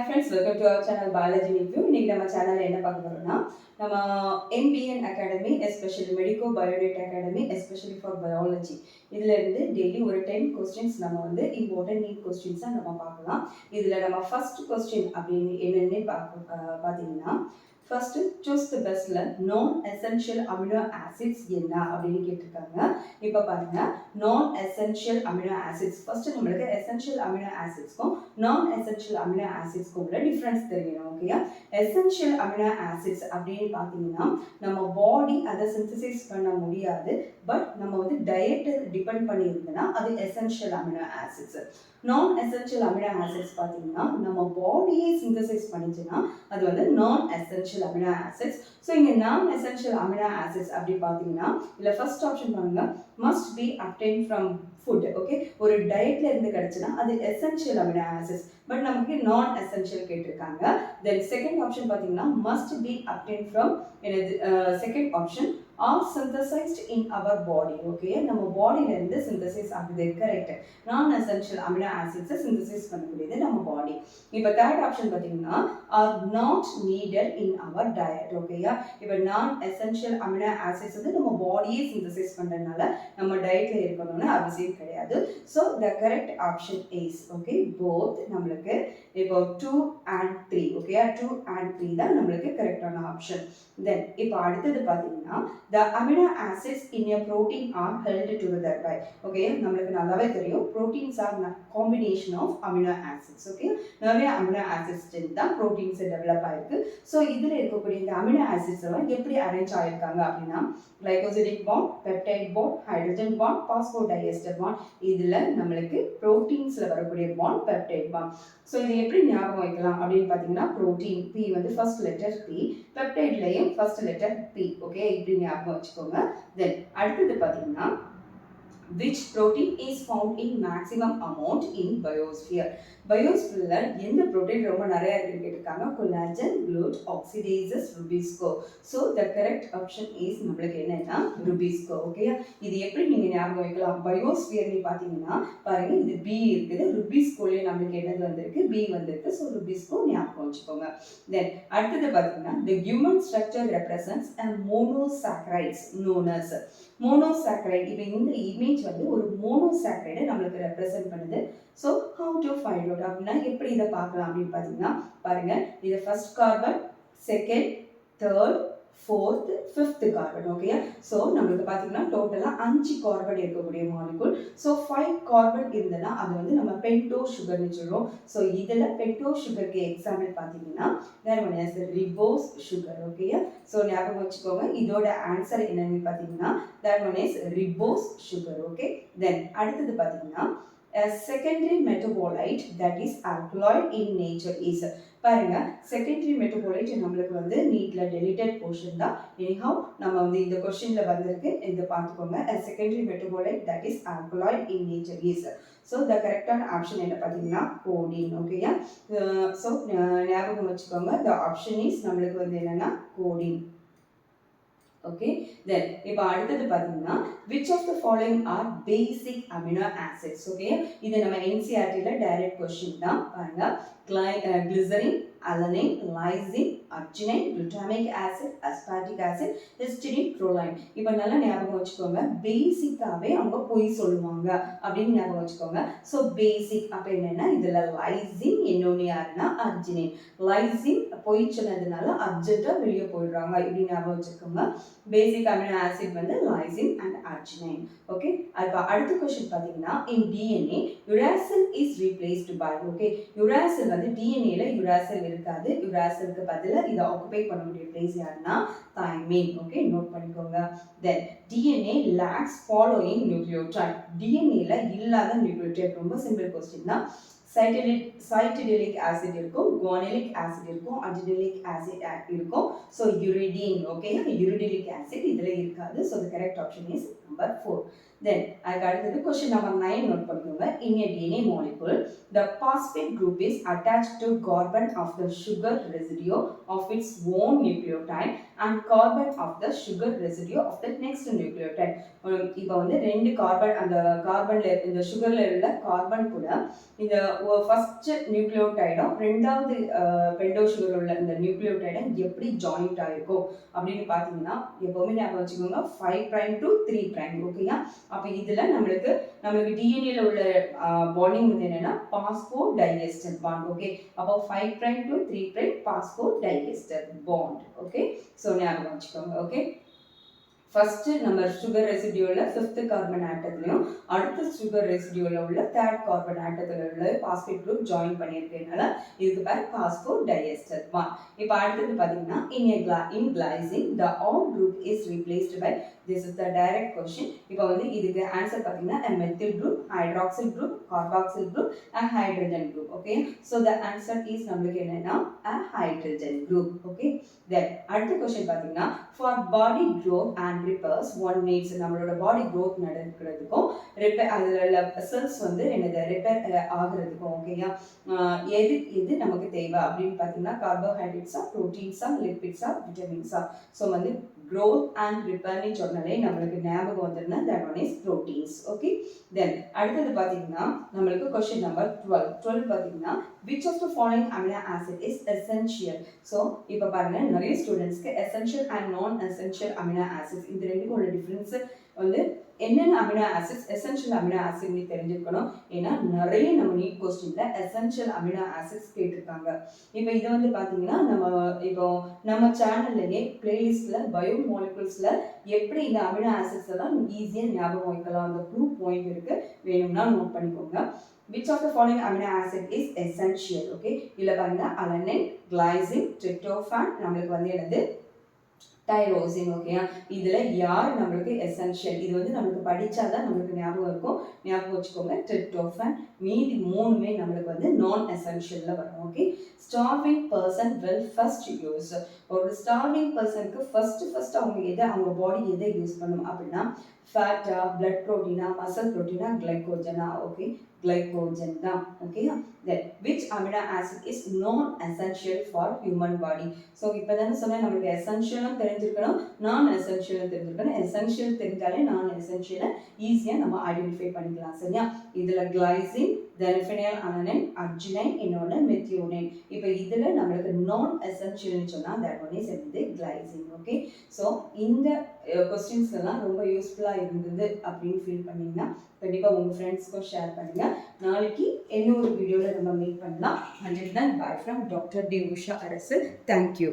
friends, welcome to our channel Biology with you. இன்னைக்கு நம்ம சேனல்ல என்ன பார்க்க போறோம்னா நம்ம MBN Academy, especially Medico Biodata Academy, especially for biology. இதுல இருந்து டெய்லி ஒரு 10 questions நம்ம வந்து important need questions நம்ம பார்க்கலாம். இதுல நம்ம first question அப்படின்னு என்னன்னு பாத்தீங்கன்னா first choose the bestல non essential amino acids என்ன அப்படின்னு கேட்டிருக்காங்க. இப்போ பாருங்க non essential amino acids first நம்மளுக்கு essential amino acidsக்கும் non essential amino acidsக்கும் உள்ள டிஃபரன்ஸ் தெரியணும். ஓகேயா? essential amino acids அப்படின்னு பார்த்தீங்கன்னா நம்ம பாடி அதை சிந்தசைஸ் பண்ண முடியாது, பட் நம்ம வந்து டயட்டை டிபெண்ட் பண்ணி இருந்ததுன்னா அது essential amino acids. நான் எசென்ஷியல் அமினோ ஆசிட்ஸ் பார்த்தீங்கன்னா நம்ம பாடியே சிந்தசைஸ் பண்ணிச்சுன்னா அது வந்து நான் எசென்ஷியல் அமினோ ஆசிட்ஸ். ஸோ இங்கே நான் எசென்ஷியல் அமினோ ஆசிட்ஸ் அப்படி பார்த்தீங்கன்னா இல்லை ஃபர்ஸ்ட் ஆப்ஷன் பாருங்க must be obtained from food. Okay, ஒரு டயட்ல இருந்து கிடைச்சுன்னா அது எசென்ஷியல் அமினோ ஆசிட்ஸ், பட் நமக்கு நான் எசென்ஷியல் கேட்டிருக்காங்க. தென் செகண்ட் ஆப்ஷன் பார்த்தீங்கன்னா மஸ்ட் பி அப்டைன் ஃப்ரம் எனது செகண்ட் ஆப்ஷன் ஆர் சிந்தசைஸ்ட் இன் அவர் பாடி. ஓகே, நம்ம பாடியில இருந்து சிந்தசைஸ் ஆகுது. கரெக்ட், நான் எசென்ஷியல் அமினோ ஆசிட்ஸை சிந்தசைஸ் பண்ணக்கூடியது நம்ம பாடி. இப்போ தேர்ட் ஆப்ஷன் பார்த்தீங்கன்னா or not needed in our diet. ஓகேயா, இப்போ நான் எசென்ஷியல் அமினோ ஆசிட்ஸ் வந்து நம்ம பாடியே சிந்தசைஸ் பண்றதுனால நம்ம டயட்ல இருக்கணும்னு அவசியம் கிடையாது. So the correct option is okay both. நம்மளுக்கு இப்போ 2 and 3. ஓகேயா, 2 and 3 தான் நம்மளுக்கு கரெக்டான ஆப்ஷன். தென் இப்போ அடுத்தது பார்த்தீங்கன்னா the amino acids in a protein are held together by. Okay, நம்மளுக்கு நல்லாவே தெரியும் proteins are combination of amino acids. Okay, நிறைய amino acids தான் proteins டெவலப் ஆயிருக்கு. ஸோ இதில் இருக்கக்கூடிய இந்த amino acids எல்லாம் எப்படி அரேஞ்ச் ஆயிருக்காங்க அப்படின்னா glycosidic bond, peptide bond, hydrogen bond, phosphodiester bond. இதில் நம்மளுக்கு proteins வரக்கூடிய bond peptide bond. ஸோ இது எப்படி ஞாபகம் வைக்கலாம் அப்படின்னு பார்த்தீங்கன்னா protein P வந்து ஃபர்ஸ்ட் லெட்டர் P, பெப்டைட்லையும் ஃபர்ஸ்ட் லெட்டர் P. ஓகே, இப்படி ஞாபகம் வச்சுக்கோங்க. தென் அடுத்தது பார்த்தீங்கன்னா which protein is found in maximum amount in biosphere. பயோஸ்பியர்ல எந்த புரோட்டீன் ரொம்ப நிறைய இருக்குன்னு கேட்டிருக்காங்க. Collagen, glut, oxidases, rubisco. So the correct option is நம்மளுக்கு என்னன்னா ருபிஸ்கோ. ஓகே, இது எப்படி நீங்க ஞாபகம் வைக்கலாம்? பயோஸ்பியர்னு பார்த்தீங்கன்னா பாருங்க இது பி இருக்குது, ருபிஸ்கோலயே நம்மளுக்கு என்னது வந்திருக்கு? பி வந்திருக்கு. ஸோ ருபிஸ்கோ ஞாபகம் வச்சுக்கோங்க. தென் அடுத்தது பார்த்தீங்கன்னா the human structure represents a monosaccharides known as monosaccharide. இப்போ இந்த இமேஜ் வந்து ஒரு மோனோசாக்கரைடை நம்மளுக்கு ரெப்ரசென்ட் பண்ணுது. So how to find out அப்படின்னா எப்படி இதை பார்க்கலாம் அப்படின்னு பார்த்தீங்கன்னா பாருங்க இது first carbon, second, third, fourth, fifth carbon. Okay, so நம்மளுக்கு பார்த்தீங்கன்னா டோட்டலாக 5 கார்பன் இருக்கக்கூடிய மாலிகுல். ஸோ 5 கார்பன் இருந்ததுன்னா அது வந்து நம்ம பென்டோ சுகர்னு சொல்லுவோம். ஸோ இதில் பென்டோ சுகருக்கு எக்ஸாம்பிள் பார்த்தீங்கன்னா வேற one is ribose sugar. Okay, so ஞாபகம் வச்சுக்கோங்க இதோட ஆன்சர் என்னன்னு பார்த்தீங்கன்னா that one is ribose sugar. Okay, then அடுத்தது பார்த்தீங்கன்னா a secondary metabolite that is alkaloid in nature is. பாருங்க செகண்டரி மெட்டபாலைட் நம்மளுக்கு வந்து நீட்ல டெலிட்டட் போர்ஷன் தான். எனிஹவ் நம்ம வந்து இந்த क्वेश्चनல வந்திருக்கு, இத பார்த்துக்கோங்க. a secondary metabolite that is alkaloid in nature is. so the correct option என்ன பாத்தீங்கன்னா codeine. ஓகேயா, so ஞாபகம் வச்சுக்கோங்க the option is நம்மளுக்கு வந்து என்னன்னா codeine. ஓகே, தென் இப்போ அடுத்தது பார்த்தீங்கன்னா which of the following are basic amino acids. Okay, இது நம்ம NCERT-ல டைரக்ட் क्वेश्चन தான். பாருங்க glycerin, alanine, lysine, arginine, glutamic acid, aspartic acid, histidine, proline. இப்போ நல்லா ஞாபகம் வச்சுக்கோங்க பேசிக்காவே அவங்க போய் சொல்லுவாங்க அப்படின்னு ஞாபகம் வச்சுக்கோங்க. ஸோ பேசிக் அப்போ என்னன்னா இதுல லைசின் இன்னொன்னு யாருன்னா அர்ஜினைன். லைசின் போய் சொன்னதுனால அர்ஜென்ட்டா வெளியே போயிடுறாங்க இப்படி ஞாபகம் வச்சுக்கோங்க. பேசிக் அமினோ ஆசிட் வந்து லைசின் அண்ட் அர்ஜினைன். ஓகே, இப்போ அடுத்த क्वेश्चन பார்த்தீங்கன்னா in DNA uracil is replaced by. Okay, uracil வந்து DNA-ல uracil இருக்காது. uracilக்கு பதிலா இதை ஆக்குபை பண்ணக்கூடிய பிளேஸ் யாருன்னா thymine. ஓகே, நோட் பண்ணிக்கோங்க. தென் DNA lacks following nucleotide. DNA-ல இல்லாத நியூக்ளியோடைட் ரொம்ப சிம்பிள் क्वेश्चन தான். சைட்டடிலிக் ஆசிட் இருக்கும், குவானிலிக் ஆசிட் இருக்கும், அடினிலிக் ஆசிட் இருக்கும். So uridine. ஓகே, யூரிடிலிக் ஆசிட் இதில் இருக்காது. So the correct option is number 4. தென் அதுக்கு அடுத்தது கொஸ்டின் நம்பர் 9 நோட் பண்ணிக்கோங்க. In a DNA molecule, the phosphate group is attached to carbon of the sugar residue of its own nucleotide and carbon of the sugar residue of the next nucleotide. இப்போ வந்து ரெண்டு carbon, அந்த கார்பன்ல இந்த சுகர்ல உள்ள carbon கூட இந்த first நியூக்ளியோடைடும் ரெண்டாவது bento sugar உள்ள இந்த நியூக்ளியோடைடும் எப்படி ஜாயிண்ட் ஆயிருக்கும் அப்படின்னு பார்த்தீங்கன்னா எப்பவுமே ஞாபகம் வச்சுக்கோங்க 5 prime to 3 prime. ஓகேயா? அப்போ இதுல நம்மளுக்கு டிஎன்ஏல உள்ள பாண்டிங் வந்து என்னன்னா பாஸ்போ டைஎஸ்டர் பாண்ட். ஓகே, அப்போ 5 prime to 3 prime phospho diester bond. Okay, so ஞாபகம் வச்சுக்கோங்க. ஓகே, ஃபர்ஸ்ட் நம்ம சுகர் ரெசிடியூல 5th கார்பன் ஆட்டத்திலையும் அடுத்த சுகர் ரெசிடியூல உள்ள 3rd கார்பன் ஆட்டத்தில் உள்ள பாஸ்பேட் குரூப் ஜாயின் பண்ணியிருக்கனால இதுக்கு பேர் பாஸ்போ டைஎஸ்டர் பாண்ட். இப்போ அடுத்தது பார்த்தீங்கன்னா in glycine the all group is replaced by, this is the direct question. இப்போ வந்து இதுக்கு ஆன்சர் பார்த்தீங்கன்னா a methyl group, hydroxyl group, carboxyl group and hydrogen group. Okay, so the answer is நம்மளுக்கு என்னன்னா a hydrogen group. Okay, then அடுத்த question பார்த்தீங்கன்னா for body growth and repairs one needs, நம்மளோட பாடி growth நடக்கிறதுக்கும் repair அதில் cells வந்து என்னது repair ஆகிறதுக்கும் ஓகேயா எது நமக்கு தேவை அப்படின்னு பார்த்தீங்கன்னா கார்போஹைட்ரேட்ஸா, ப்ரோட்டீன்ஸா, லிப்பிட்ஸா, விட்டமின்ஸா. ஸோ வந்து growth and repairனு சொன்னாலே நம்மளுக்கு ஞாபகம் வந்துருன்னா that one is proteins. Okay, then அடுத்தது பார்த்தீங்கன்னா நம்மளுக்கு கொஸ்டின் நம்பர் 12 பார்த்தீங்கன்னா which of the following amino acid is essential. So இப்போ பாருங்க நிறைய ஸ்டூடெண்ட்ஸ்க்கு essential and non essential amino acids இந்த ரெண்டுக்கும் உள்ள டிஃபரன்ஸ் வந்து என்னென்ன அமினோ ஆசிட்ஸ் எசென்ஷியல் அமினோ ஆசிட்னு தெரிஞ்சுக்கணும். ஏன்னா நிறைய நம்ம நீட் கொஸ்டின்ல எசென்ஷியல் அமினோ ஆசிட்ஸ் கேட்டிருக்காங்க. இப்போ இது வந்து பார்த்தீங்கன்னா நம்ம சேனல்லையே பிளேலிஸ்ட்ல பயோ மாலிகுல்ஸ்ல எப்படி இந்த அமினோ ஆசிட்ஸ் எல்லாம் ஈஸியாக ஞாபகம் வைக்கலாம் அந்த ப்ரூஃப் பாயிண்ட் இருக்கு, வேணும்னா நோட் பண்ணிக்கோங்க. Which of the following amino acid is essential? Okay, இதுல பாருங்க alanine, glycine, tryptophan, நம்மளுக்கு வந்து என்னது டைரோசின். ஓகேயா, இதுல யார் நம்மளுக்கு எசென்ஷியல், இது வந்து நம்மளுக்கு படிச்சாதான் நம்மளுக்கு ஞாபகம் இருக்கும், ஞாபகம் வச்சுக்கோங்க. ட்ரிப்டோஃபான், மீதி மூணுமே நம்மளுக்கு வந்து நான் எசென்ஷியல்ல வரும். Okay, starving person will first use, ஒரு ஸ்டார்விங் பர்சனுக்கு ஃபர்ஸ்ட் அவங்க பாடி எதை யூஸ் பண்ணும் அப்படின்னா ஃபேட்டா, பிளட் ப்ரோட்டீனா, மசல் ப்ரோட்டீனா, கிளைகோஜனா. ஓகே, glycogen தான். ஓகேயா, then which amino acid is non essential for human body. So இப்போ தானே சொன்னேன் நம்மளுக்கு எசென்ஷியலும் தெரிஞ்சிருக்கணும், நான் எசென்ஷியலும் தெரிஞ்சிருக்கணும். எசென்ஷியல் தெரிஞ்சாலே நான் எசென்ஷியலை ஈஸியாக நம்ம ஐடென்டிஃபை பண்ணிக்கலாம். சரியா, இதில் கிளைசின், தென் ஃபினைல் அலனைன், அர்ஜினைன், இன்னொன்று மெத்தியோனைன். இப்போ இதில் நம்மளுக்கு நான் எசென்ஷியல்னு சொன்னால் தட் ஒன் இஸ் என்னது கிளைசின். ஓகே, ஸோ இந்த கொஸ்டின்ஸ் எல்லாம் ரொம்ப யூஸ்ஃபுல்லாக இருந்தது அப்படின்னு ஃபீல் பண்ணிங்கன்னா கண்டிப்பாக உங்கள் ஃப்ரெண்ட்ஸ்க்கும் ஷேர் பண்ணுங்கள். நாளைக்கு இன்னொரு வீடியோவில் நம்ம மீட் பண்ணலாம். Until then bye from doctor D Usha Arasu. Thank you.